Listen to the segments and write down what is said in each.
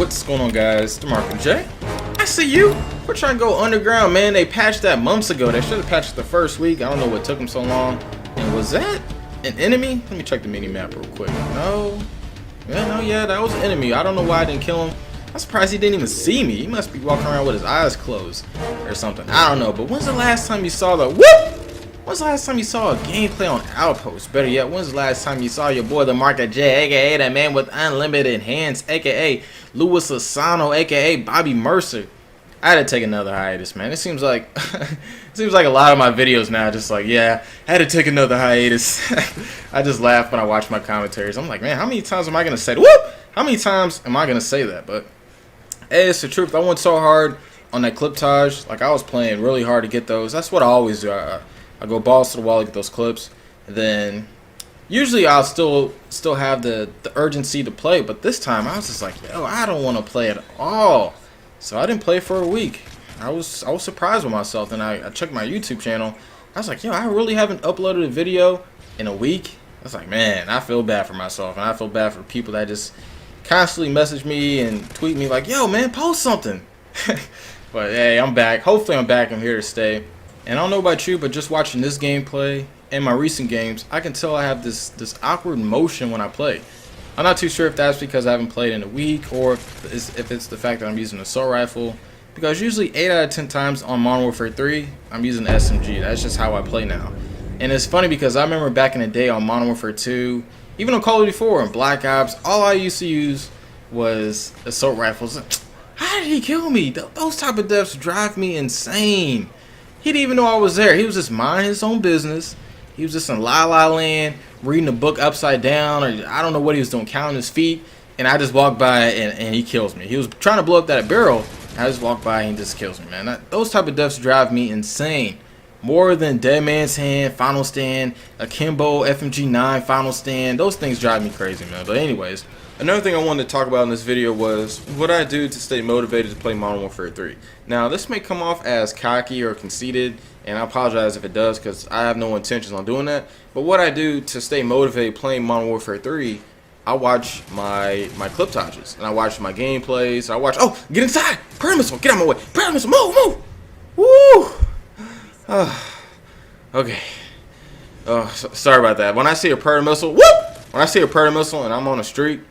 What's going on, guys? TheMarkofJ. I see you. We're trying to go underground, man. They patched that months ago. They should have patched it the first week. I don't know what took them so long. And was that an enemy? Let me check the mini map real quick. No. Yeah, that was an enemy. I don't know why I didn't kill him. I'm surprised he didn't even see me. He must be walking around with his eyes closed or something. I don't know. But when's the last time you saw the whoop? When's the last time you saw a gameplay on Outpost? Better yet, when's the last time you saw your boy TheMarkofJ, aka that man with unlimited hands, aka Louis Asano, aka Bobby Mercer? I had to take another hiatus, man. It seems like a lot of my videos now just like, yeah, I had to take another hiatus. I just laugh when I watch my commentaries. I'm like, man, how many times am I gonna say whoop? How many times am I gonna say that? But hey, it's the truth. I went so hard on that cliptage. Like, I was playing really hard to get those. That's what I always do. I go balls to the wall to get those clips, and then usually I'll still have the urgency to play, but this time I was just like, yo, I don't want to play at all. So I didn't play for a week. I was surprised with myself, and I checked my YouTube channel. I was like, yo, I really haven't uploaded a video in a week. I was like, man, I feel bad for myself, and I feel bad for people that just constantly message me and tweet me like, yo, man, post something. But hey, I'm back. Hopefully I'm back. I'm here to stay. And I don't know about you, but just watching this gameplay and my recent games, I can tell I have this awkward motion when I play. I'm not too sure if that's because I haven't played in a week, or if it's the fact that I'm using an assault rifle. Because usually 8 out of 10 times on Modern Warfare 3, I'm using SMG. That's just how I play now. And it's funny because I remember back in the day on Modern Warfare 2, even on Call of Duty 4 and Black Ops, all I used to use was assault rifles. How did he kill me? Those type of deaths drive me insane. He didn't even know I was there. He was just minding his own business. He was just in La La Land, reading a book upside down, or I don't know what he was doing, counting his feet. And I just walked by and he kills me. He was trying to blow up that barrel. I just walked by and he just kills me, man. Those type of deaths drive me insane. More than Dead Man's Hand, Final Stand, Akimbo, FMG9, Final Stand. Those things drive me crazy, man. But anyways, another thing I wanted to talk about in this video was what I do to stay motivated to play Modern Warfare 3. Now, this may come off as cocky or conceited, and I apologize if it does because I have no intentions on doing that. But what I do to stay motivated playing Modern Warfare 3, I watch my cliptages, and I watch my gameplays. I watch, oh, get inside! Predator missile, get out of my way! Predator missile, move! Woo! Okay. Sorry about that. When I see a Predator missile, whoop! When I see a Predator missile and I'm on the street,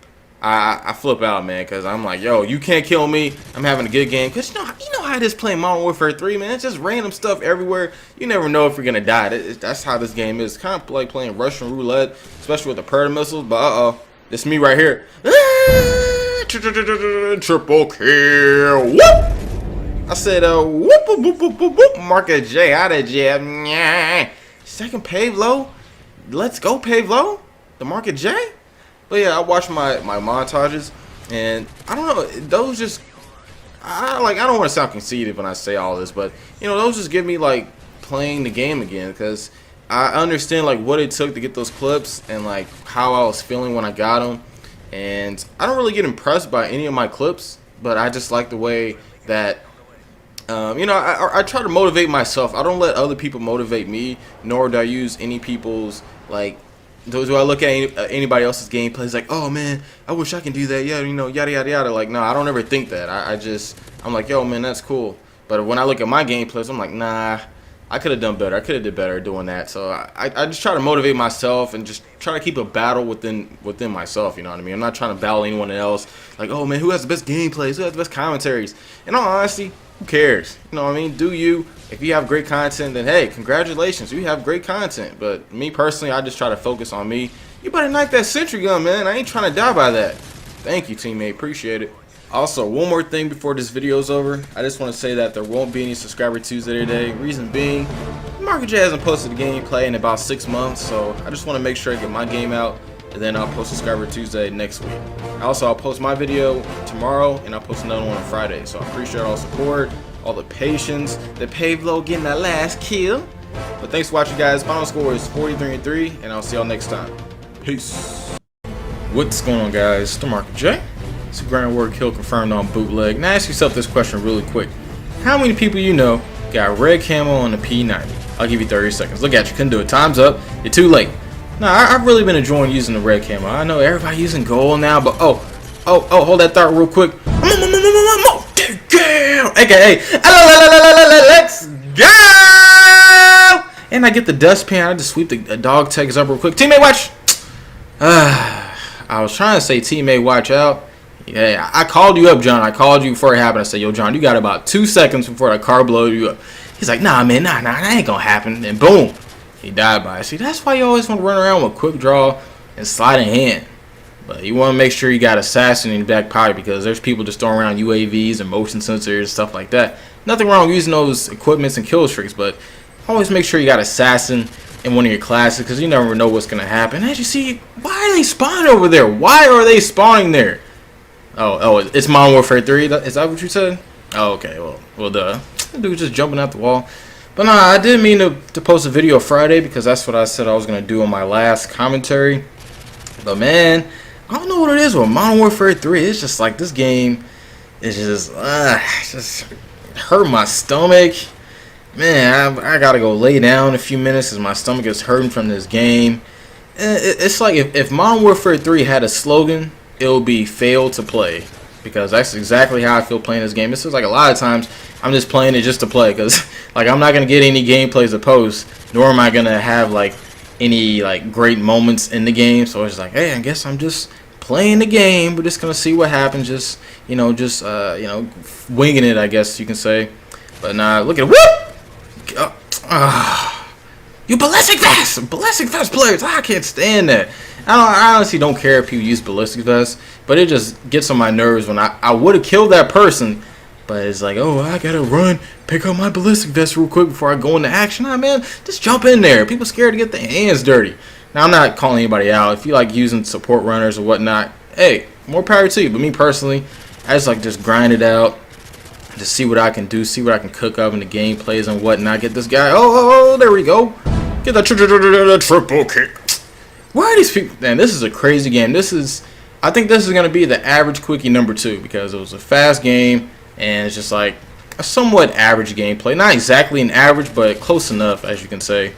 I flip out, man, because I'm like, yo, you can't kill me. I'm having a good game. Because you know how it is playing Modern Warfare 3, man. It's just random stuff everywhere. You never know if you're going to die. That's how this game is. It's kind of like playing Russian roulette, especially with the Predator missiles. But uh-oh, it's me right here. Triple kill. Whoop! I said, whoop, whoop, whoop, whoop, whoop. TheMarkofJ out of jail. Second pave low. Let's go, pave low. TheMarkofJ. But yeah, I watch my montages, and I don't know, those just, I don't want to sound conceited when I say all this, but you know, those just give me like playing the game again, because I understand like what it took to get those clips and like how I was feeling when I got them. And I don't really get impressed by any of my clips, but I just like the way that you know, I try to motivate myself. I don't let other people motivate me, nor do I use any people's like, do I look at anybody else's gameplay? It's like, oh man, I wish I can do that. Yeah, you know, yada yada yada. Like, no, I don't ever think that. I'm like, yo, man, that's cool. But when I look at my gameplays, I'm like, nah, I could have done better. I could have did better doing that. So I just try to motivate myself and just try to keep a battle within myself. You know what I mean? I'm not trying to battle anyone else. Like, oh man, who has the best gameplays? Who has the best commentaries? In all honesty, who cares? You know what I mean? Do you? If you have great content, then hey, congratulations, you have great content. But me personally, I just try to focus on me. You better knife that sentry gun, man. I ain't trying to die by that. Thank you, teammate. Appreciate it. Also, one more thing before this video's over. I just want to say that there won't be any Subscriber Tuesday today. Reason being, TheMarkofJ hasn't posted a gameplay in about 6 months, so I just want to make sure I get my game out, and then I'll post Subscriber Tuesday next week. Also, I'll post my video tomorrow, and I'll post another one on Friday. So I appreciate all the support, all the patience, the pave low getting that last kill. But thanks for watching, guys. Final score is 43-3, and I'll see y'all next time. Peace. What's going on, guys? TheMarkofJ. It's a grand word kill confirmed on bootleg. Now ask yourself this question really quick. How many people you know got red camo on the P90? I'll give you 30 seconds. Look at you. Couldn't do it. Time's up. You're too late. Nah, I've really been enjoying using the red camo. I know everybody using gold now, but oh, hold that thought real quick. AKA, let's go! And I get the dustpan. I just sweep the dog tags up real quick. Teammate, watch! I was trying to say, teammate, watch out. Yeah, I called you up, John. I called you before it happened. I said, yo, John, you got about 2 seconds before that car blows you up. He's like, nah, man, nah, that ain't gonna happen. And boom, he died by it. See, that's why you always want to run around with quick draw and sliding hand. But you want to make sure you got assassin in your back pocket, because there's people just throwing around UAVs and motion sensors, stuff like that. Nothing wrong with using those equipments and kill streaks, but always make sure you got assassin in one of your classes, because you never know what's going to happen. As you see, why are they spawning over there? Why are they spawning there? Oh, it's Modern Warfare 3? Is that what you said? Oh, okay. Well, the dude just jumping out the wall. But nah, I didn't mean to post a video Friday, because that's what I said I was going to do on my last commentary. But man, I don't know what it is with Modern Warfare 3. It's just like this game is just hurt my stomach. Man, I gotta go lay down a few minutes because my stomach is hurting from this game. It's like if Modern Warfare 3 had a slogan, it would be fail to play. Because that's exactly how I feel playing this game. It's just like a lot of times I'm just playing it just to play. Because like I'm not going to get any gameplays to post. Nor am I going to have like any like great moments in the game. So it's like, hey, I guess I'm just playing the game. We're just going to see what happens. Just, winging it, I guess you can say. But nah, look at it. Whoop! You ballistic vest players, I can't stand that. I honestly don't care if people use ballistic vests, but it just gets on my nerves when I would have killed that person, but it's like, oh, I gotta run, pick up my ballistic vest real quick before I go into action. Nah, man, just jump in there. People scared to get their hands dirty. Now, I'm not calling anybody out. If you like using support runners or whatnot, hey, more power to you. But me personally, I just grind it out. Just see what I can do, see what I can cook up in the gameplays and whatnot. Get this guy. Oh, there we go. Get the triple kick. Why are these people? Man, this is a crazy game. I think this is going to be the average quickie number 2, because it was a fast game and it's just like a somewhat average gameplay. Not exactly an average, but close enough, as you can say.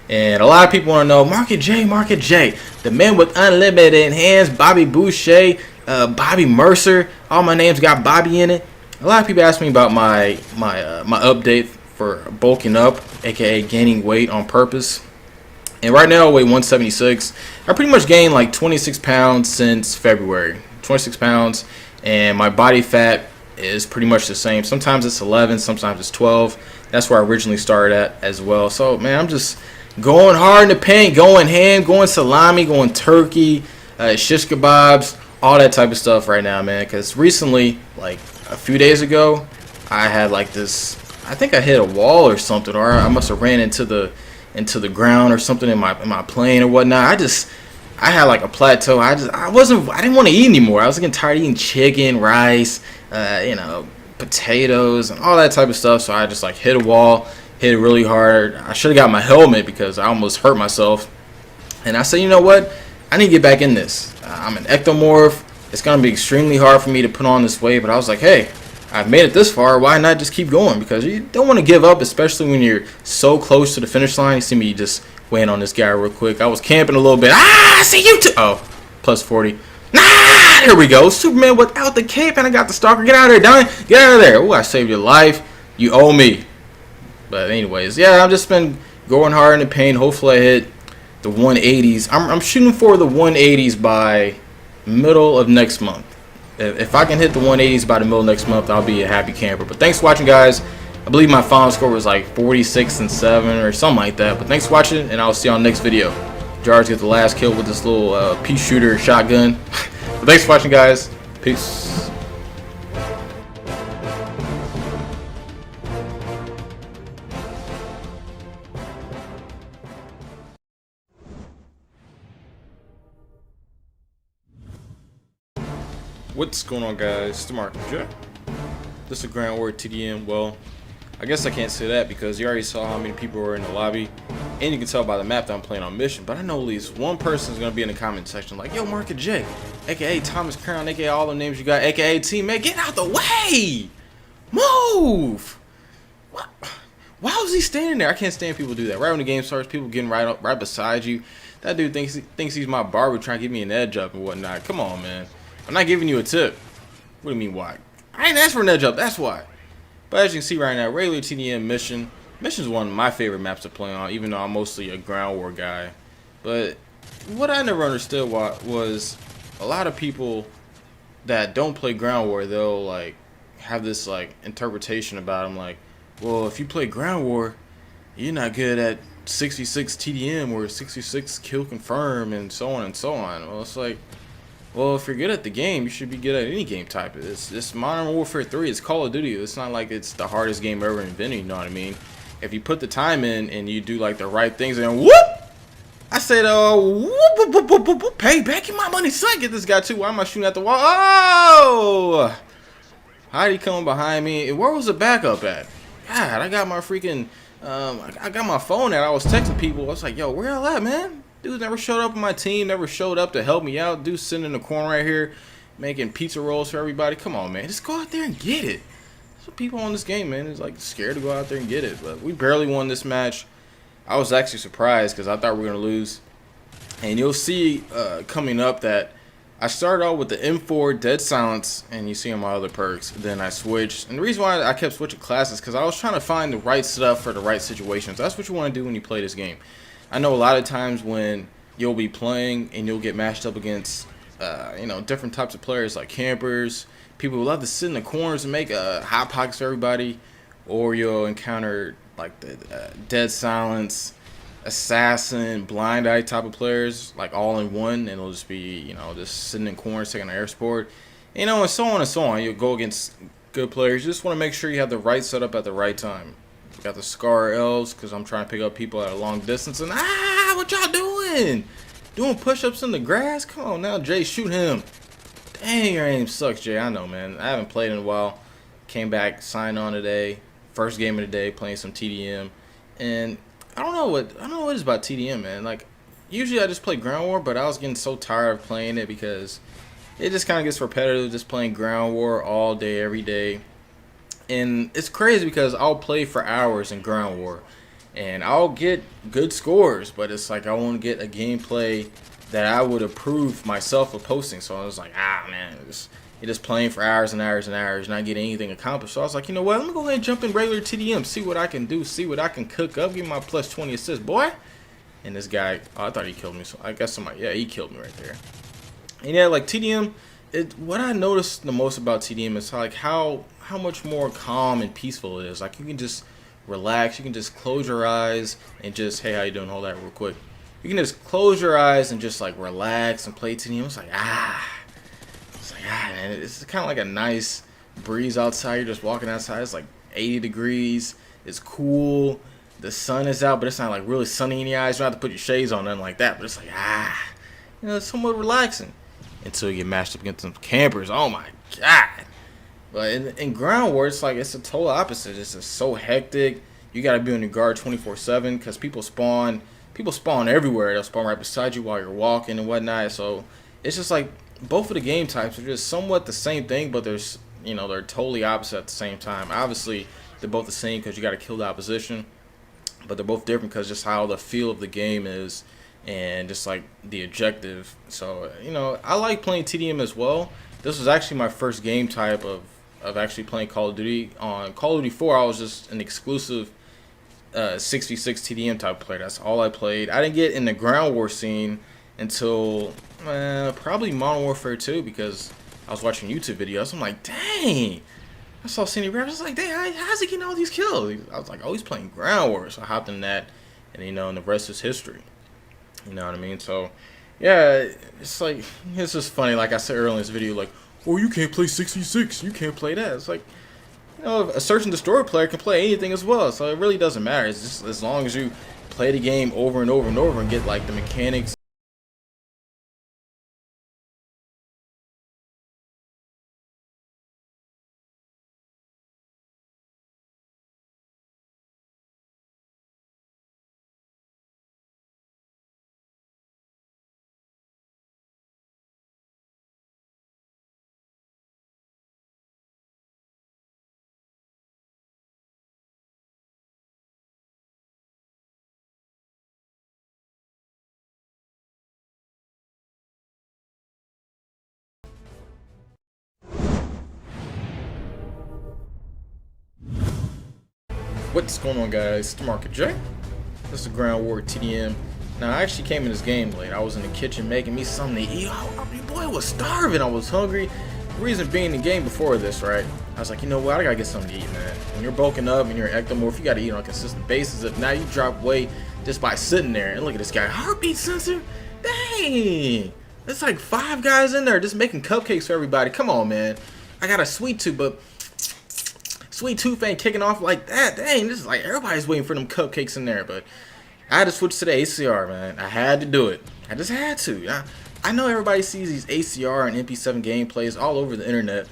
And a lot of people want to know, MarkofJ, the man with unlimited hands, Bobby Boucher, Bobby Mercer. All my names got Bobby in it. A lot of people ask me about my update for bulking up, aka gaining weight on purpose. And right now I weigh 176. I pretty much gained like 26 pounds since February. 26 pounds, and my body fat is pretty much the same. Sometimes it's 11, sometimes it's 12. That's where I originally started at as well. So man, I'm just going hard in the paint, going ham, going salami, going turkey, shish kebabs, all that type of stuff right now, man. Because recently, like a few days ago, I had like this, I think I hit a wall or something, or I must have ran into the ground or something in my plane or whatnot. I had like a plateau. I didn't want to eat anymore. I was getting tired of eating chicken, rice, potatoes and all that type of stuff. So I just like hit a wall, hit it really hard. I should have got my helmet because I almost hurt myself. And I said, you know what? I need to get back in this. I'm an ectomorph. It's going to be extremely hard for me to put on this weight, but I was like, hey, I've made it this far. Why not just keep going? Because you don't want to give up, especially when you're so close to the finish line. You see me just weighing on this guy real quick. I was camping a little bit. I see you too. Oh, plus 40. There we go. Superman without the cape, and I got the stalker. Get out of there, Donnie. Get out of there. Oh, I saved your life. You owe me. But anyways, yeah, I've just been going hard in the paint. Hopefully I hit the 180s. I'm shooting for the 180s by middle of next month. If I can hit the 180s by the middle of next month, I'll be a happy camper. But thanks for watching, guys. I believe my final score was like 46-7 or something like that. But thanks for watching, and I'll see you on the next video. Jar's get the last kill with this little pea shooter shotgun. But thanks for watching, guys. Peace. What's going on, guys? TheMarkofJ. This is a Grand War TDM. Well, I guess I can't say that because you already saw how many people were in the lobby, and you can tell by the map that I'm playing on mission. But I know at least one person is gonna be in the comment section like, "Yo, MarkofJ, aka Thomas Crown, aka all the names you got, aka teammate, get out the way, move." What? Why was he standing there? I can't stand people do that. Right when the game starts, people getting right beside you. That dude thinks he's my barber trying to give me an edge up and whatnot. Come on, man. I'm not giving you a tip. What do you mean why? I ain't asked for an edge up. That's why. But as you can see right now, regular TDM mission. Mission is one of my favorite maps to play on, even though I'm mostly a ground war guy. But what I never understood was a lot of people that don't play ground war, they'll like have this like interpretation about them, like, well, if you play ground war, you're not good at 66 TDM or 66 kill confirm and so on and so on. Well, it's like, well, if you're good at the game, you should be good at any game type. It's Modern Warfare 3. It's Call of Duty. It's not like it's the hardest game ever invented. You know what I mean? If you put the time in and you do like the right things, and whoop, I said, whoop, whoop, whoop, whoop, whoop, pay back in my money, son. Get this guy too. Why am I shooting at the wall? Oh, how'd he come behind me? Where was the backup at? God, I got my freaking, I got my phone out. I was texting people. I was like, yo, where y'all at, man? Dude never showed up on my team, never showed up to help me out. Dude sitting in the corner right here making pizza rolls for everybody. Come on, man. Just go out there and get it. That's what people on this game, man, is like scared to go out there and get it. But we barely won this match. I was actually surprised because I thought we were going to lose. And you'll see coming up that I started out with the M4 Dead Silence, and you see on my other perks. Then I switched. And the reason why I kept switching classes because I was trying to find the right stuff for the right situations. That's what you want to do when you play this game. I know a lot of times when you'll be playing and you'll get matched up against, you know, different types of players like campers, people who love to sit in the corners and make hot pockets for everybody, or you'll encounter like the Dead Silence, Assassin, Blind Eye type of players, like all in one, and it'll just be, you know, just sitting in corners taking an air sport, you know, and so on and so on. You'll go against good players. You just want to make sure you have the right setup at the right time. Got the Scar Elves because I'm trying to pick up people at a long distance. And what y'all doing? Doing push-ups in the grass? Come on now, Jay, shoot him. Dang, your aim sucks, Jay. I know, man. I haven't played in a while. Came back, signed on today. First game of the day, playing some TDM. And I don't know what it is about TDM, man. Like, usually I just play ground war, but I was getting so tired of playing it because it just kind of gets repetitive, just playing ground war all day, every day. And it's crazy because I'll play for hours in ground war and I'll get good scores, but it's like I won't get a gameplay that I would approve myself of posting. So I was like, man, you're just playing for hours and hours and hours, not getting anything accomplished. So I was like, you know what, let me go ahead and jump in regular TDM, see what I can do, see what I can cook up, give me my plus 20 assists, boy. And this guy, I thought he killed me, so I guess somebody, yeah, he killed me right there. And yeah, like TDM, what I noticed the most about TDM is how much more calm and peaceful it is. Like, you can just relax, you can just close your eyes and just, hey, how you doing? Hold that real quick. You can just close your eyes and just like relax and play TDM. It's like, man, it's kind of like a nice breeze outside. You're just walking outside. It's like 80 degrees. It's cool. The sun is out, but it's not like really sunny in your eyes. You don't have to put your shades on, nothing like that. But it's like, you know, it's somewhat relaxing until you get matched up against some campers. Oh my god. But in ground war, it's like, it's a total opposite. It's just so hectic. You got to be on your guard 24/7 because people spawn everywhere. They'll spawn right beside you while you're walking and whatnot. So it's just like both of the game types are just somewhat the same thing, but there's, you know, they're totally opposite at the same time. Obviously, they're both the same because you got to kill the opposition, but they're both different because just how the feel of the game is and just like the objective. So, you know, I like playing TDM as well. This was actually my first game type of actually playing Call of Duty. On Call of Duty 4, I was just an exclusive 66 TDM type player. That's all I played. I didn't get in the ground war scene until probably Modern Warfare 2 because I was watching YouTube videos. I'm like, dang, I saw Cindy Raps. I was like, dang, how's he getting all these kills? I was like, oh, he's playing ground war. So I hopped in that, and you know, and the rest is history. You know what I mean? So yeah, it's like, it's just funny. Like I said earlier in this video, like, oh, you can't play 66. You can't play that. It's like, you know, a search and destroy player can play anything as well. So it really doesn't matter. It's just as long as you play the game over and over and over and get like the mechanics What's going on, guys? It's TheMarkofJ. This is Ground War TDM. Now, I actually came in this game late. I was in the kitchen making me something to eat. Boy, I was starving. I was hungry. The reason being, the game before this, right? I was like, you know what? I gotta get something to eat, man. When you're bulking up and you're an ectomorph, you gotta eat on a consistent basis. If not, you drop weight just by sitting there. And look at this guy. Heartbeat sensor? Dang! There's like 5 guys in there just making cupcakes for everybody. Come on, man. I got a sweet tooth, but sweet tooth ain't kicking off like that. Dang, this is like everybody's waiting for them cupcakes in there. But I had to switch to the ACR, man. I had to do it. I just had to. I know everybody sees these ACR and MP7 gameplays all over the internet,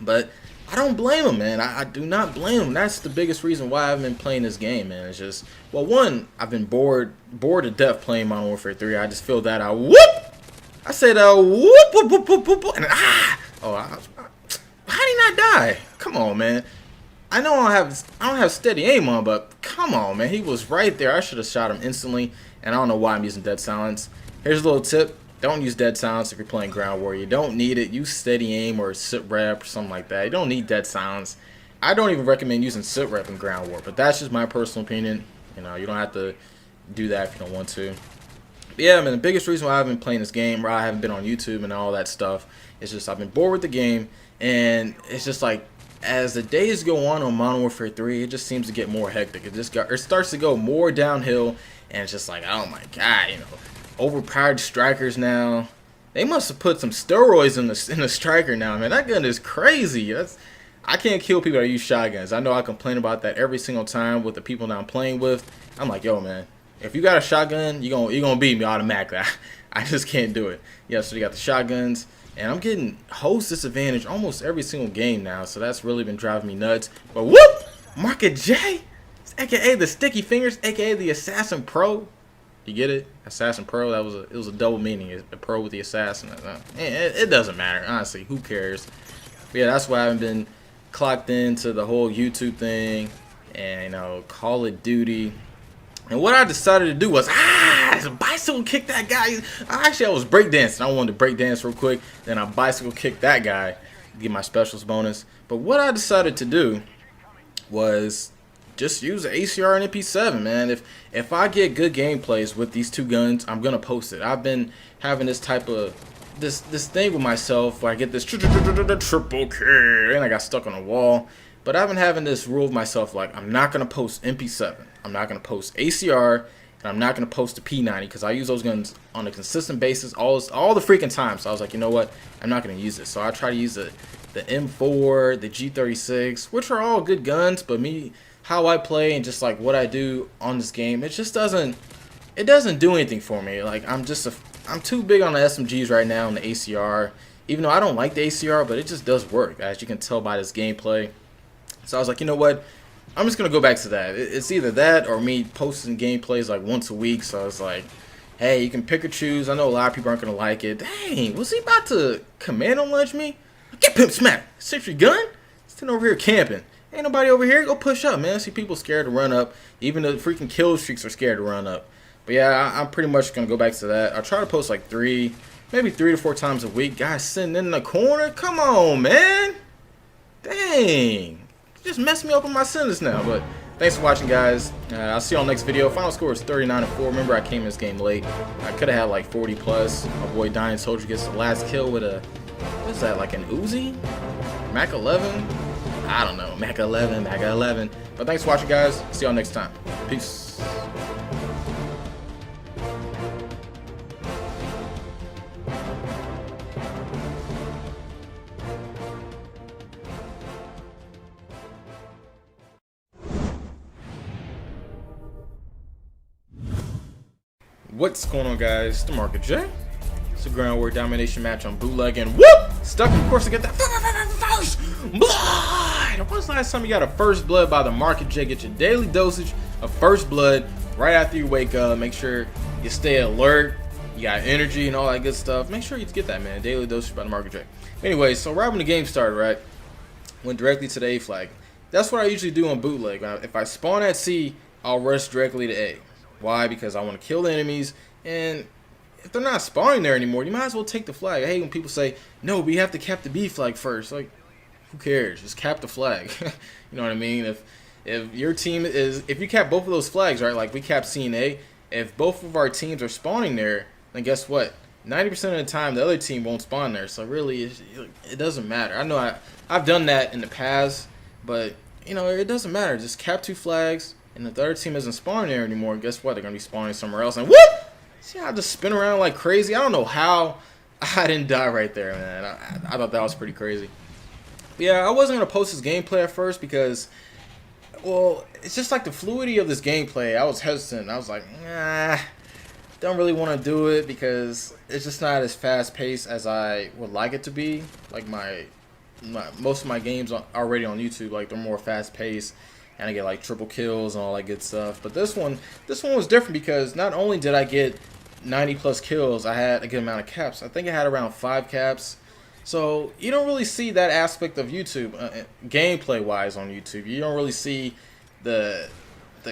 but I don't blame them, man. I do not blame them. That's the biggest reason why I've been playing this game, man. It's just, well, one, I've been bored to death playing Modern Warfare 3. I just feel that whoop. I said whoop, whoop, whoop, whoop, whoop, whoop, and how did he not die? Come on, man. I know I don't have steady aim on, but come on, man. He was right there. I should have shot him instantly, and I don't know why I'm using dead silence. Here's a little tip. Don't use dead silence if you're playing Ground War. You don't need it. Use steady aim or sit rep or something like that. You don't need dead silence. I don't even recommend using sit rep in Ground War, but that's just my personal opinion. You know, you don't have to do that if you don't want to. But yeah, man, the biggest reason why I've been playing this game, or I haven't been on YouTube and all that stuff, is just I've been bored with the game, and it's just like, as the days go on Modern Warfare 3, it just seems to get more hectic. It starts to go more downhill, and it's just like, oh my god, you know, overpowered strikers now. They must have put some steroids in the striker now, man. That gun is crazy. I can't kill people that use shotguns. I know I complain about that every single time with the people that I'm playing with. I'm like, yo, man, if you got a shotgun, you're gonna beat me automatically. I just can't do it. Yeah, so you got the shotguns. And I'm getting host disadvantage almost every single game now, so that's really been driving me nuts. But whoop! MarkofJ, aka the Sticky Fingers, aka the Assassin Pro. You get it? Assassin Pro. It was a double meaning. The Pro with the Assassin. It doesn't matter, honestly. Who cares? But yeah, that's why I haven't been clocked into the whole YouTube thing and, you know, Call of Duty. And what I decided to do was, bicycle kick that guy. Actually, I was breakdancing. I wanted to breakdance real quick. Then I bicycle kicked that guy to get my specials bonus. But what I decided to do was just use the ACR and MP7, man. If I get good gameplays with these two guns, I'm gonna post it. I've been having this type of this thing with myself where I get this triple kill and I got stuck on a wall. But I've been having this rule of myself, like, I'm not gonna post MP7. I'm not going to post ACR, and I'm not going to post the P90 because I use those guns on a consistent basis all the freaking time. So I was like, you know what? I'm not going to use it. So I try to use the M4, the G36, which are all good guns, but how I play and just like what I do on this game, it just doesn't do anything for me. Like, I'm too big on the SMGs right now and the ACR, even though I don't like the ACR, but it just does work, as you can tell by this gameplay. So I was like, you know what? I'm just going to go back to that. It's either that or me posting gameplays like once a week. So I was like, hey, you can pick or choose. I know a lot of people aren't going to like it. Dang, was he about to commando lunge me? Get pimp smack. Sentry gun? Sitting over here camping. Ain't nobody over here. Go push up, man. I see people scared to run up. Even the freaking kill streaks are scared to run up. But yeah, I'm pretty much going to go back to that. I'll try to post like maybe 3 to 4 times a week. Guys sitting in the corner. Come on, man. Dang. Just messed me up with my sentence now. But thanks for watching, guys. I'll see you on the next video. Final score is 39-4. Remember, I came in this game late. I could have had like 40 plus. My boy Dying Soldier gets the last kill with a, what is that, like an Uzi? Mac 11? I don't know. Mac 11. But thanks for watching, guys. See y'all next time. Peace. What's going on, guys? It's TheMarkofJ. It's a Ground War domination match on bootleg, and whoop! Stuck, of course, to get that first blood. When's the last time you got a first blood by TheMarkofJ? Get your daily dosage of first blood right after you wake up. Make sure you stay alert. You got energy and all that good stuff. Make sure you get that, man. Daily dosage by TheMarkofJ. Anyway, so right when the game started, right, went directly to the A flag. That's what I usually do on bootleg. If I spawn at C, I'll rush directly to A. Why? Because I want to kill the enemies, and if they're not spawning there anymore, you might as well take the flag. I hate when people say, no, we have to cap the B flag first. Like, who cares? Just cap the flag. You know what I mean? If your team is, if you cap both of those flags, right, like we cap C and A, if both of our teams are spawning there, then guess what? 90% of the time, the other team won't spawn there. So really, it doesn't matter. I know I've done that in the past, but you know, it doesn't matter. Just cap 2 flags, and if the other team isn't spawning there anymore, guess what? They're gonna be spawning somewhere else, and whoop! See how I just spin around like crazy? I don't know how I didn't die right there, man. I thought that was pretty crazy. But yeah, I wasn't gonna post this gameplay at first because, well, it's just like the fluidity of this gameplay. I was hesitant. I was like, nah, don't really want to do it because it's just not as fast paced as I would like it to be. Like most of my games already on YouTube, like they're more fast paced, and I get like triple kills and all that good stuff. But this one was different because not only did I get 90+ kills, I had a good amount of caps. I think I had around 5 caps. So you don't really see that aspect of YouTube, gameplay wise on YouTube. You don't really see the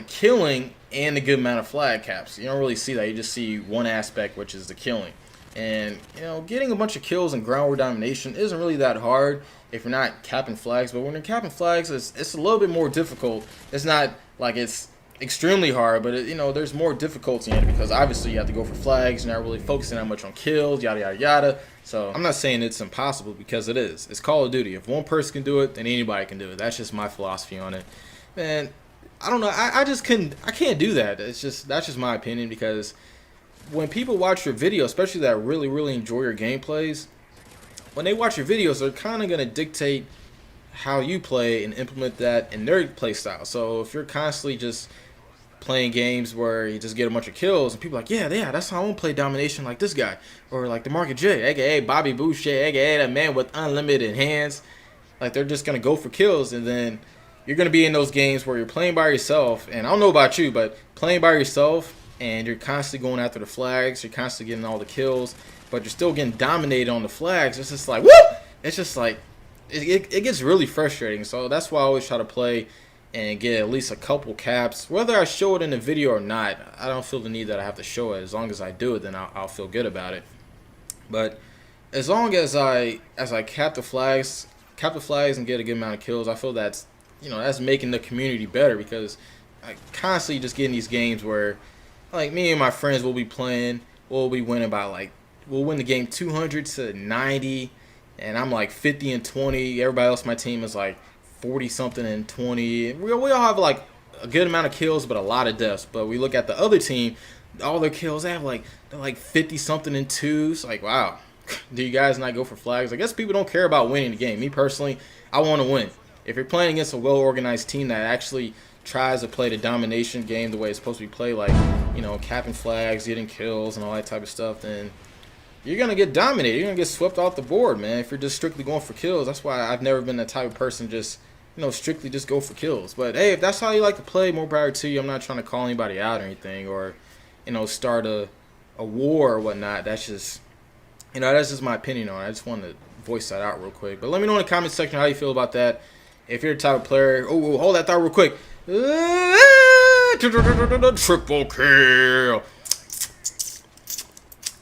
killing and the good amount of flag caps. You don't really see that. You just see one aspect, which is the killing. And you know, getting a bunch of kills in ground war domination isn't really that hard if you're not capping flags. But when you're capping flags, it's a little bit more difficult. It's not like it's extremely hard, but you know, there's more difficulty in it because obviously you have to go for flags. You're not really focusing that much on kills, yada yada yada. So I'm not saying it's impossible because it is. It's Call of Duty. If one person can do it, then anybody can do it. That's just my philosophy on it. Man, I don't know. I can't do that. That's just my opinion because when people watch your video, especially that really enjoy your gameplays, when they watch your videos, they're kind of gonna dictate how you play and implement that in their play style. So if you're constantly just playing games where you just get a bunch of kills and people are like, yeah, that's how I want to play domination like this guy, or like TheMarkofJ, aka Bobby Boucher, aka that man with unlimited hands, like they're just gonna go for kills, and then you're gonna be in those games where you're playing by yourself, and I don't know about you, but playing by yourself and you're constantly going after the flags, you're constantly getting all the kills, but you're still getting dominated on the flags. It's just like, whoop! It's just like, it gets really frustrating. So that's why I always try to play and get at least a couple caps. Whether I show it in the video or not, I don't feel the need that I have to show it. As long as I do it, then I'll feel good about it. But as long as I cap the flags and get a good amount of kills, I feel that's, you know, that's making the community better, because I constantly just get in these games where like me and my friends will be playing, we'll be winning by like, we'll win the game 200 to 90, and I'm like 50 and 20. Everybody else on my team is like 40 something and 20. We all have like a good amount of kills, but a lot of deaths. But we look at the other team, all their kills, they're like 50 something and 2. It's like, wow, do you guys not go for flags? I guess people don't care about winning the game. Me personally, I want to win. If you're playing against a well-organized team that actually tries to play the domination game the way it's supposed to be played, like, you know, capping flags, getting kills, and all that type of stuff, then you're going to get dominated. You're going to get swept off the board, man, if you're just strictly going for kills. That's why I've never been the type of person just, you know, strictly just go for kills. But, hey, if that's how you like to play, more power to you. I'm not trying to call anybody out or anything, or, you know, start a war or whatnot. That's just, you know, that's just my opinion on it. I just wanted to voice that out real quick. But let me know in the comment section how you feel about that. If you're the type of player, oh, hold that thought real quick. Triple kill.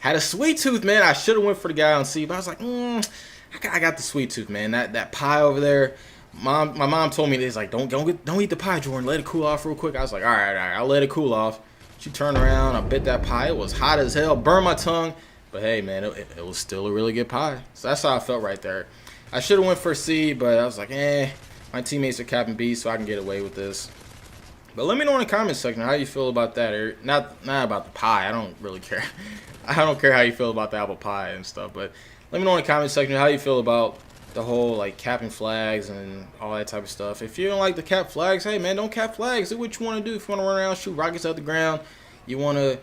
Had a sweet tooth, man. I should have went for the guy on C, but I was like, I got the sweet tooth, man. That pie over there. My mom told me this, like, don't eat the pie, Jordan. Let it cool off real quick. I was like, all right, I'll let it cool off. She turned around, I bit that pie. It was hot as hell, burned my tongue. But hey, man, it was still a really good pie. So that's how I felt right there. I should have went for C, but I was like, my teammates are capping B, so I can get away with this. But let me know in the comments section how you feel about that. Or not about the pie. I don't really care. I don't care how you feel about the apple pie and stuff. But let me know in the comments section how you feel about the whole like capping flags and all that type of stuff. If you don't like the cap flags, hey man, don't cap flags. Do what you want to do. If you want to run around, shoot rockets at the ground, you want to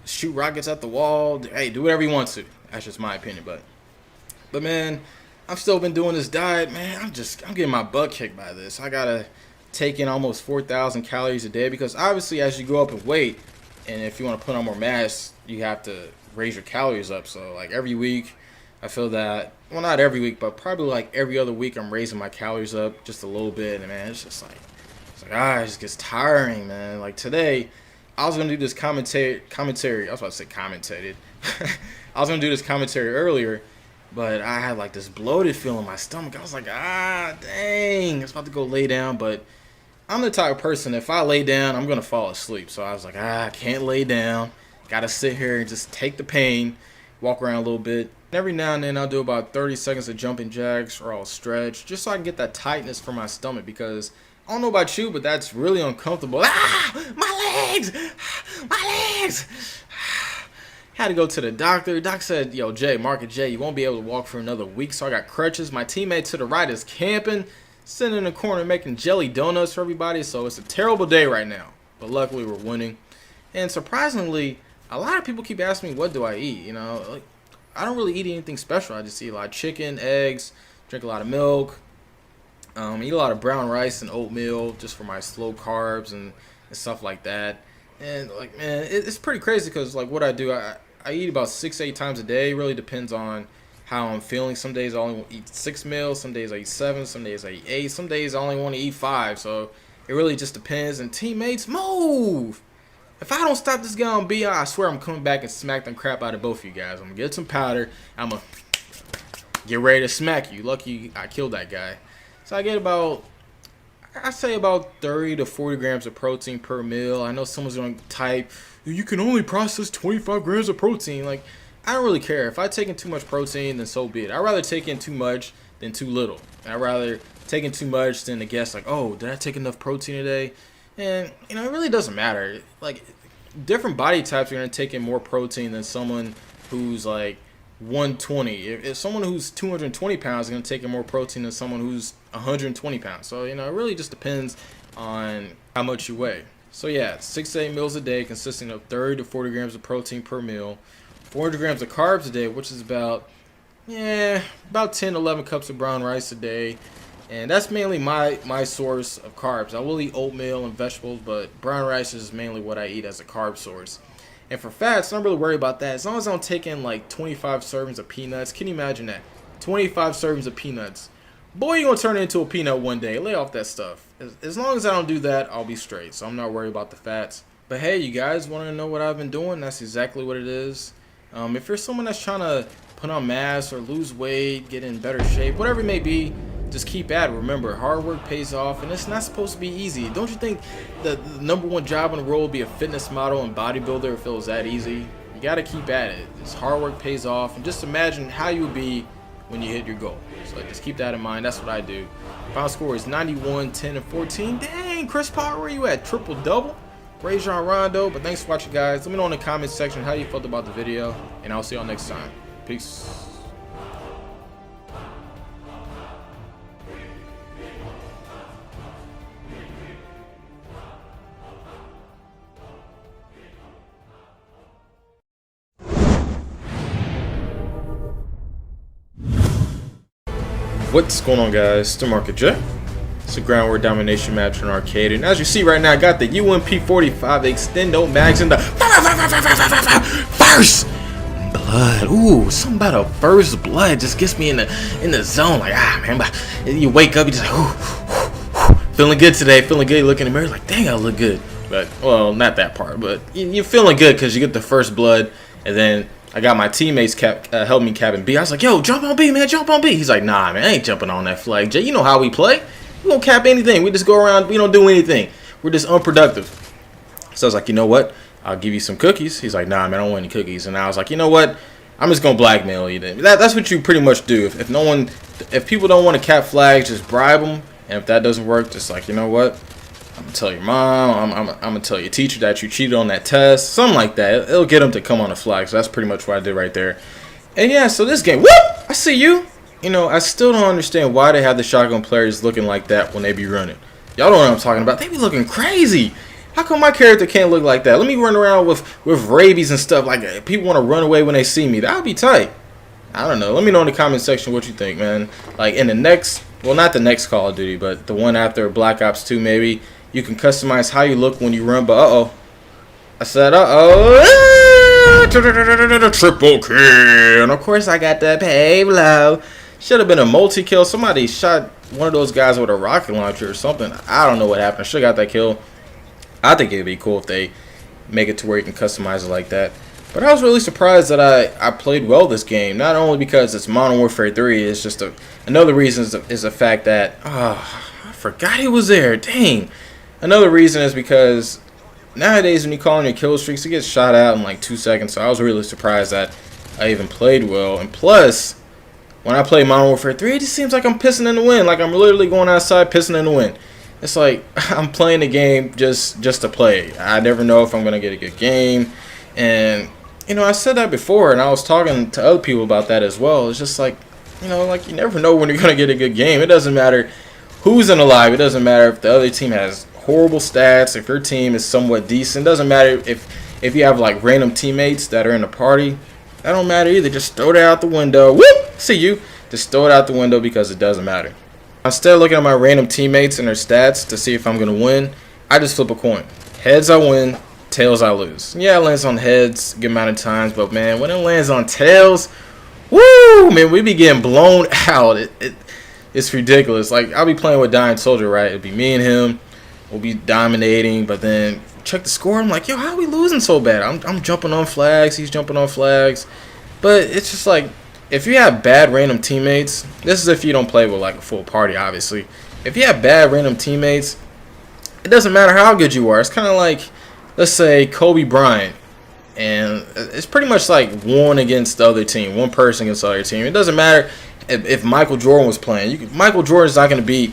shoot rockets at the wall, hey, do whatever you want to. That's just my opinion. But man, I've still been doing this diet, man. I'm getting my butt kicked by this. I gotta take in almost 4,000 calories a day, because obviously as you go up in weight, and if you want to put on more mass, you have to raise your calories up. So like every week, I feel that, well, not every week, but probably like every other week, I'm raising my calories up just a little bit. And man, it's like it just gets tiring, man. Like today, I was gonna do this commentary. I was about to say commentated. I was gonna do this commentary earlier, but I had like this bloated feeling in my stomach. I was like, dang. I was about to go lay down, but I'm the type of person, if I lay down, I'm gonna fall asleep. So I was like, I can't lay down. Gotta sit here and just take the pain, walk around a little bit. Every now and then I'll do about 30 seconds of jumping jacks, or I'll stretch, just so I can get that tightness from my stomach, because I don't know about you, but that's really uncomfortable. My legs! My legs! Had to go to the doctor. Doc said, yo, TheMarkofJ, you won't be able to walk for another week. So I got crutches. My teammate to the right is camping, sitting in the corner making jelly donuts for everybody. So it's a terrible day right now. But luckily we're winning. And surprisingly, a lot of people keep asking me, what do I eat? You know, like, I don't really eat anything special. I just eat a lot of chicken, eggs, drink a lot of milk, eat a lot of brown rice and oatmeal just for my slow carbs and stuff like that. And like, man, it's pretty crazy, because like what I do, I eat about 6-8 times a day. It really depends on how I'm feeling. Some days I only eat 6 meals, some days I eat 7, some days I eat 8, some days I only want to eat 5. So it really just depends. And teammates, move! If I don't stop this guy on B, I swear I'm coming back and smack the crap out of both of you guys. I'm gonna get some powder. I'm gonna get ready to smack you. Lucky I killed that guy. So I get about, I say about 30 to 40 grams of protein per meal. I know someone's going to type, you can only process 25 grams of protein. Like, I don't really care. If I take in too much protein, then so be it. I'd rather take in too much than too little. I'd rather take in too much than to guess like, oh, did I take enough protein today? And, you know, it really doesn't matter. Like, different body types are going to take in more protein than someone who's like 120. If someone who's 220 pounds is going to take in more protein than someone who's 120 pounds. So, you know, it really just depends on how much you weigh. So yeah, 6 to 8 meals a day consisting of 30 to 40 grams of protein per meal, 400 grams of carbs a day, which is about 10 to 11 cups of brown rice a day. And that's mainly my source of carbs. I will eat oatmeal and vegetables, but brown rice is mainly what I eat as a carb source. And for fats, I'm not really worried about that. As long as I don't take in like 25 servings of peanuts. Can you imagine that? 25 servings of peanuts. Boy, you're going to turn into a peanut one day. Lay off that stuff. As long as I don't do that, I'll be straight. So I'm not worried about the fats. But hey, you guys want to know what I've been doing? That's exactly what it is. If you're someone that's trying to put on mass or lose weight, get in better shape, whatever it may be, just keep at it. Remember, hard work pays off, and it's not supposed to be easy. Don't you think the #1 job in the world would be a fitness model and bodybuilder if it was that easy? You got to keep at it. This hard work pays off, and just imagine how you would be when you hit your goal. So just keep that in mind. That's what I do. Final score is 91, 10, and 14. Dang, Chris Paul, where you at? Triple-double? Rajon Rondo. But thanks for watching, guys. Let me know in the comments section how you felt about the video, and I'll see y'all next time. Peace. What's going on, guys? TheMarkofJ. It's a ground war domination match in arcade, and as you see right now, I got the UMP-45 extendo mags in the first blood. Ooh, something about a first blood just gets me in the zone. Like, man, you wake up, you just like, feeling good today, feeling good. You look in the mirror, like, dang, I look good. But well, not that part, but you're feeling good because you get the first blood, and then I got my teammates help me cabin B. I was like, yo, jump on B, man, jump on B. He's like, nah, man, I ain't jumping on that flag. Jay, you know how we play. We don't cap anything. We just go around. We don't do anything. We're just unproductive. So I was like, you know what? I'll give you some cookies. He's like, nah, man, I don't want any cookies. And I was like, you know what? I'm just going to blackmail you then. That's what you pretty much do. If people don't want to cap flags, just bribe them. And if that doesn't work, just like, you know what? I'm going to tell your mom, I'm going to tell your teacher that you cheated on that test, something like that. It'll get them to come on the flag. So that's pretty much what I did right there. And yeah, so this game, whoop, I see you. You know, I still don't understand why they have the shotgun players looking like that when they be running. Y'all don't know what I'm talking about. They be looking crazy. How come my character can't look like that? Let me run around with rabies and stuff. Like, people want to run away when they see me. That would be tight. I don't know. Let me know in the comment section what you think, man. Like, in the next, well, not the next Call of Duty, but the one after Black Ops 2, maybe. You can customize how you look when you run, but uh-oh. I said uh-oh. Triple kill. And of course I got that Pablo. Should have been a multi-kill. Somebody shot one of those guys with a rocket launcher or something. I don't know what happened. I should have got that kill. I think it'd be cool if they make it to where you can customize it like that. But I was really surprised that I played well this game. Not only because it's Modern Warfare 3. It's just another reason is the fact that I forgot he was there. Dang. Another reason is because nowadays when you call on your kill streaks, it gets shot out in like 2 seconds. So I was really surprised that I even played well. And plus, when I play Modern Warfare 3, it just seems like I'm pissing in the wind. Like I'm literally going outside pissing in the wind. It's like I'm playing the game just to play. I never know if I'm going to get a good game. And, you know, I said that before, and I was talking to other people about that as well. It's just like, you know, like you never know when you're going to get a good game. It doesn't matter who's in the live. It doesn't matter if the other team has horrible stats, if your team is somewhat decent. It doesn't matter if you have like random teammates that are in the party. That don't matter either. Just throw it out the window. Whoop! See you. Just throw it out the window because it doesn't matter. Instead of looking at my random teammates and their stats to see if I'm going to win, I just flip a coin. Heads, I win. Tails, I lose. Yeah, it lands on heads a good amount of times, but man, when it lands on tails, woo! Man, we be getting blown out. It's ridiculous. Like, I'll be playing with Dying Soldier, right? It'll be me and him. We'll be dominating, but then check the score. I'm like, yo, how are we losing so bad? I'm jumping on flags. He's jumping on flags. But it's just like, if you have bad random teammates, this is if you don't play with like a full party, obviously. If you have bad random teammates, it doesn't matter how good you are. It's kind of like, let's say Kobe Bryant, and it's pretty much like one against the other team, one person against the other team. It doesn't matter if Michael Jordan was playing. Michael Jordan's not going to beat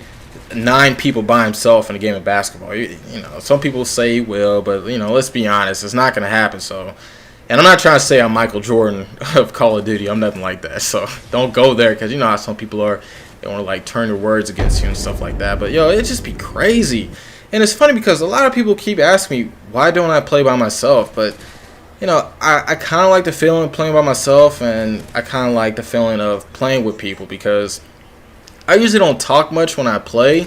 9 people by himself in a game of basketball. You know, some people say he will, but you know, let's be honest, it's not going to happen. So, and I'm not trying to say I'm Michael Jordan of Call of Duty. I'm nothing like that. So don't go there, because you know how some people are. They want to like turn their words against you and stuff like that. But yo, it just be crazy. And it's funny because a lot of people keep asking me, why don't I play by myself? But, you know, I kind of like the feeling of playing by myself, and I kind of like the feeling of playing with people, because I usually don't talk much when I play,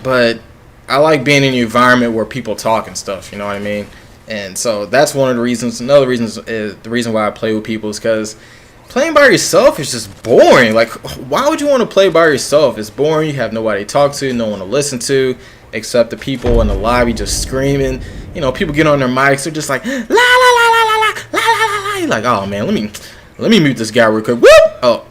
but I like being in an environment where people talk and stuff, you know what I mean? And so that's one of the reasons. Another reason is the reason why I play with people is because playing by yourself is just boring. Like, why would you want to play by yourself? It's boring. You have nobody to talk to, no one to listen to, except the people in the lobby just screaming. You know, people get on their mics, they're just like la la la la la la la la la. You're like, oh man, let me mute this guy real quick. Whoop! Oh,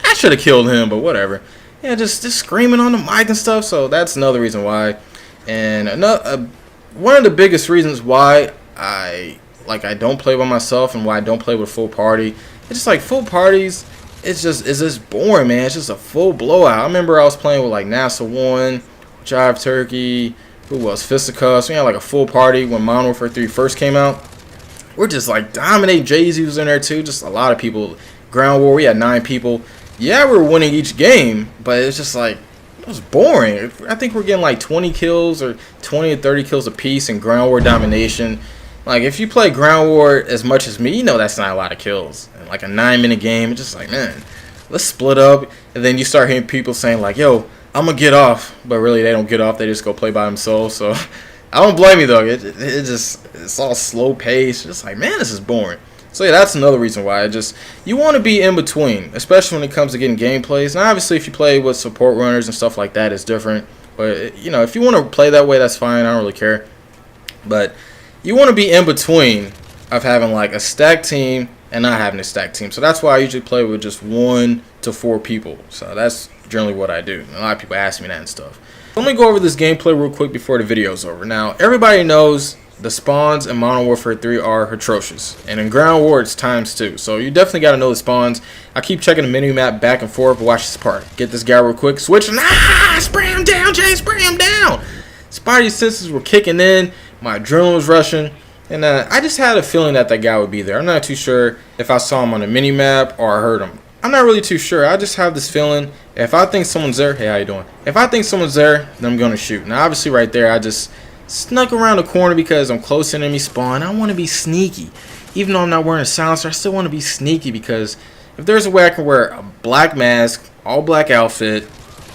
I should have killed him, but whatever. Yeah, just screaming on the mic and stuff. So that's another reason why. And another one of the biggest reasons why I don't play by myself and why I don't play with a full party. It's just like full parties. It's just boring, man. It's just a full blowout. I remember I was playing with like NASA 1. Jive Turkey, who was Fisticuffs. We had like a full party when Modern Warfare 3 first came out. We're just like dominate. Jay-Z was in there too. Just a lot of people. Ground War, we had 9 people. Yeah, we were winning each game, but it's just like, it was boring. I think we're getting like 20 kills or 20 or 30 kills a piece in Ground War domination. Like, if you play Ground War as much as me, you know that's not a lot of kills. And like a 9-minute game, it's just like, man, let's split up. And then you start hearing people saying like, yo, I'm going to get off. But really, they don't get off. They just go play by themselves. So I don't blame you, though. It's all slow pace. Just like, man, this is boring. So yeah, that's another reason why. You want to be in between, especially when it comes to getting gameplays. Now, obviously, if you play with support runners and stuff like that, it's different. But, you know, if you want to play that way, that's fine. I don't really care. But you want to be in between of having like a stacked team and not having a stacked team. So that's why I usually play with just 1 to 4 people. So that's generally what I do. A lot of people ask me that and stuff. Let me go over this gameplay real quick before the video's over. Now, everybody knows the spawns in Modern Warfare 3 are atrocious. And in Ground War, it's ×2. So you definitely got to know the spawns. I keep checking the menu map back and forth, but watch this part. Get this guy real quick. Switch. Spray him down, Jay. Spray him down. Spidey senses were kicking in. My adrenaline was rushing. And I just had a feeling that guy would be there. I'm not too sure if I saw him on the mini map or I heard him. I'm not really too sure. I just have this feeling. If I think someone's there, hey, how you doing? If I think someone's there, then I'm going to shoot. Now, obviously, right there, I just snuck around the corner because I'm close to enemy spawn. I want to be sneaky. Even though I'm not wearing a silencer, I still want to be sneaky, because if there's a way I can wear a black mask, all black outfit,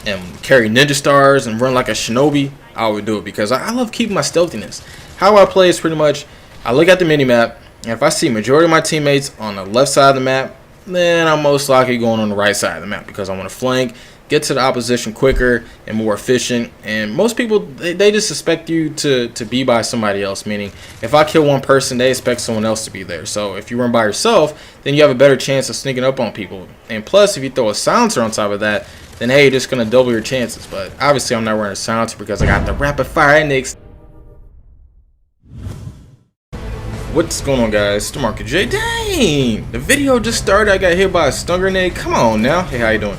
and carry ninja stars and run like a shinobi, I would do it, because I love keeping my stealthiness. How I play is pretty much, I look at the mini-map, and if I see majority of my teammates on the left side of the map, then I'm most likely going on the right side of the map, because I want to flank. get to the opposition quicker and more efficient. And most people, they just expect you to be by somebody else, meaning if I kill one person, they expect someone else to be there. So if you run by yourself, then you have a better chance of sneaking up on people. And plus, if you throw a silencer on top of that, then hey, you're just going to double your chances. But obviously I'm not running a silencer because I got the rapid fire index. What's going on, guys? TheMarkofJ. Dang, the video just started. I got hit by a stun grenade. Come on now. Hey, how you doing?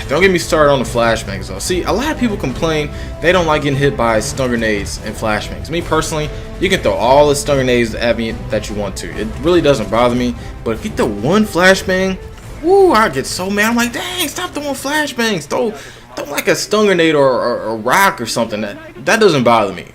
Don't get me started on the flashbangs though. See, a lot of people complain they don't like getting hit by stun grenades and flashbangs. Me personally, you can throw all the stun grenades at me that you want to. It really doesn't bother me. But if you throw one flashbang, woo, I get so mad. I'm like, dang, stop throwing flashbangs. Throw like a stun grenade or a rock or something. That doesn't bother me.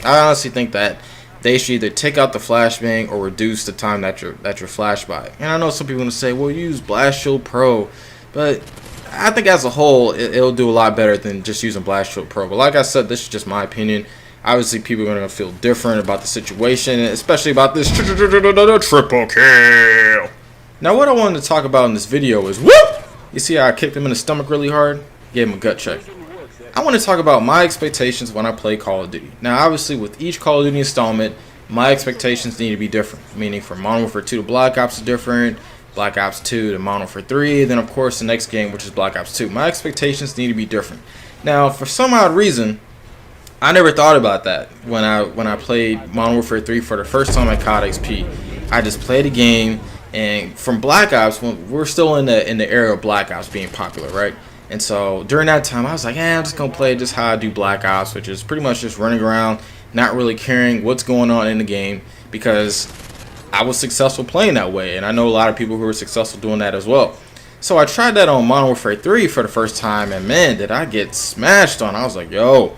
I honestly think that they should either take out the flashbang or reduce the time that you're flashed by. And I know some people are gonna say, well, use Blast Shield Pro, but I think as a whole it'll do a lot better than just using Blast Shield Pro. But like I said, this is just my opinion. Obviously people are gonna feel different about the situation, especially about this triple kill. Now what I wanted to talk about in this video is, whoop! You see how I kicked him in the stomach really hard? Gave him a gut check. I want to talk about my expectations when I play Call of Duty. Now, obviously, with each Call of Duty installment, my expectations need to be different. Meaning, from Modern Warfare 2 to Black Ops is different, Black Ops 2 to Modern Warfare 3, then, of course, the next game, which is Black Ops 2. My expectations need to be different. Now, for some odd reason, I never thought about that when I played Modern Warfare 3 for the first time at COD XP. I just played a game, and from Black Ops, when we're still in the era of Black Ops being popular, right? And so during that time, I was like, I'm just going to play just how I do Black Ops, which is pretty much just running around, not really caring what's going on in the game, because I was successful playing that way. And I know a lot of people who are successful doing that as well. So I tried that on Modern Warfare 3 for the first time, and man, did I get smashed on. I was like, yo,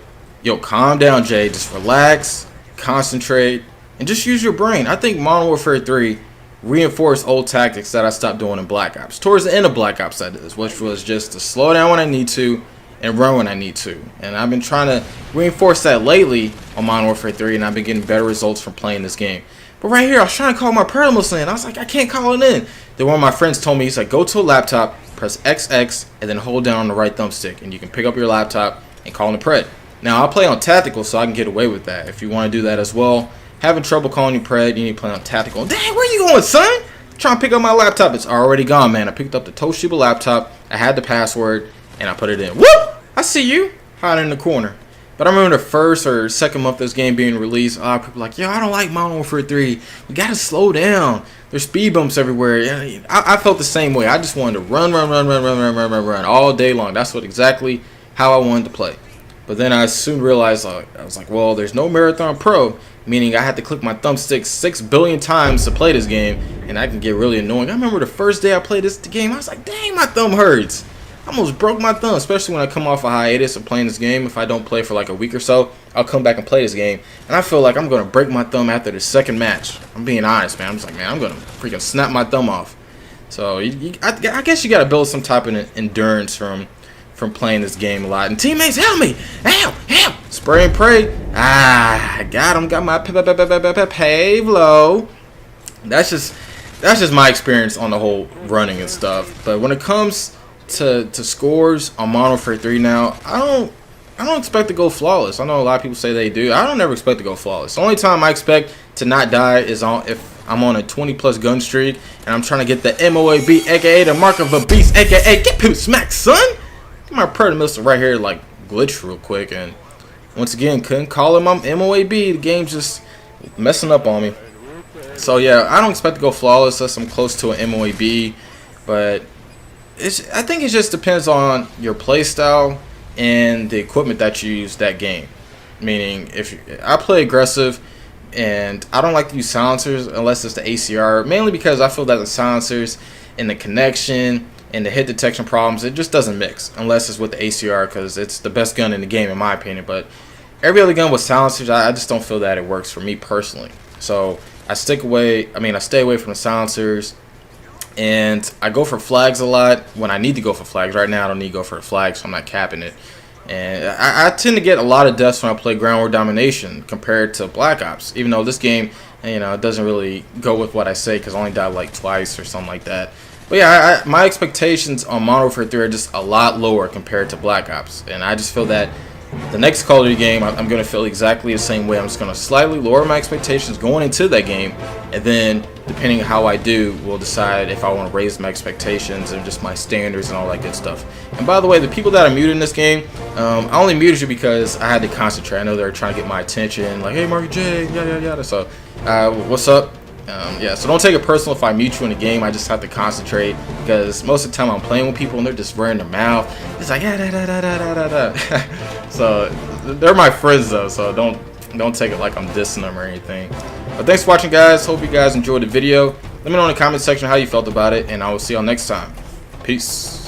calm down, Jay. Just relax, concentrate, and just use your brain. I think Modern Warfare 3 reinforce old tactics that I stopped doing in Black Ops. Towards the end of Black Ops, that is, which was just to slow down when I need to and run when I need to. And I've been trying to reinforce that lately on Modern Warfare 3, and I've been getting better results from playing this game. But right here, I was trying to call my paralysis in. I was like, I can't call it in. Then one of my friends told me, he's like, go to a laptop, press XX, and then hold down on the right thumbstick, and you can pick up your laptop and call in the pred. Now, I'll play on tactical, so I can get away with that. If you want to do that as well, having trouble calling you pred, you need to play on tactical. Dang, where you going, son? Trying to pick up my laptop. It's already gone, man. I picked up the Toshiba laptop. I had the password, and I put it in. Whoop! I see you hiding in the corner. But I remember the first or second month of this game being released, people like, yo, I don't like Modern Warfare 3. You gotta slow down. There's speed bumps everywhere. I felt the same way. I just wanted to run all day long. That's exactly how I wanted to play. But then I soon realized, I was like, well, there's no Marathon Pro, meaning I had to click my thumbstick 6 billion times to play this game, and that can get really annoying. I remember the first day I played this game, I was like, dang, my thumb hurts. I almost broke my thumb, especially when I come off a hiatus of playing this game. If I don't play for like a week or so, I'll come back and play this game, and I feel like I'm going to break my thumb after the second match. I'm being honest, man. I'm just like, man, I'm going to freaking snap my thumb off. So I guess you got to build some type of endurance from playing this game a lot. And teammates, help me! Help! Spray and pray. I got him. Got my pave low. That's just my experience on the whole running and stuff. But when it comes to scores on Modern Warfare 3 now, I don't expect to go flawless. I know a lot of people say they do. I don't ever expect to go flawless. The only time I expect to not die is if I'm on a 20+ gun streak and I'm trying to get the MOAB, aka the Mark of a Beast, aka get poop smack, son. My predator missile right here like glitched real quick, and once again couldn't call it my MOAB. The game's just messing up on me. So yeah, I don't expect to go flawless unless I'm close to an MOAB, but I think it just depends on your play style and the equipment that you use that game. Meaning, if I play aggressive and I don't like to use silencers unless it's the ACR, mainly because I feel that the silencers and the connection and the hit detection problems, it just doesn't mix unless it's with the ACR, because it's the best gun in the game in my opinion. But every other gun with silencers, I just don't feel that it works for me personally. So I stay away from the silencers, and I go for flags a lot when I need to go for flags. Right now I don't need to go for a flag, so I'm not capping it. And I tend to get a lot of deaths when I play ground war domination compared to Black Ops, even though this game, it doesn't really go with what I say, because I only died like twice or something like that. But yeah, my expectations on Modern Warfare 3 are just a lot lower compared to Black Ops, and I just feel that the next Call of Duty game, I'm going to feel exactly the same way. I'm just going to slightly lower my expectations going into that game, and then depending on how I do, we'll decide if I want to raise my expectations and just my standards and all that good stuff. And by the way, the people that I muted in this game, I only muted you because I had to concentrate. I know they're trying to get my attention, like, hey, markofj, yada yada. So, what's up? Yeah, so don't take it personal if I mute you in the game. I just have to concentrate because most of the time I'm playing with people and they're just running their mouth. It's like da da da da da da. So they're my friends though, so don't take it like I'm dissing them or anything. But thanks for watching, guys. Hope you guys enjoyed the video. Let me know in the comment section how you felt about it, and I will see y'all next time. Peace.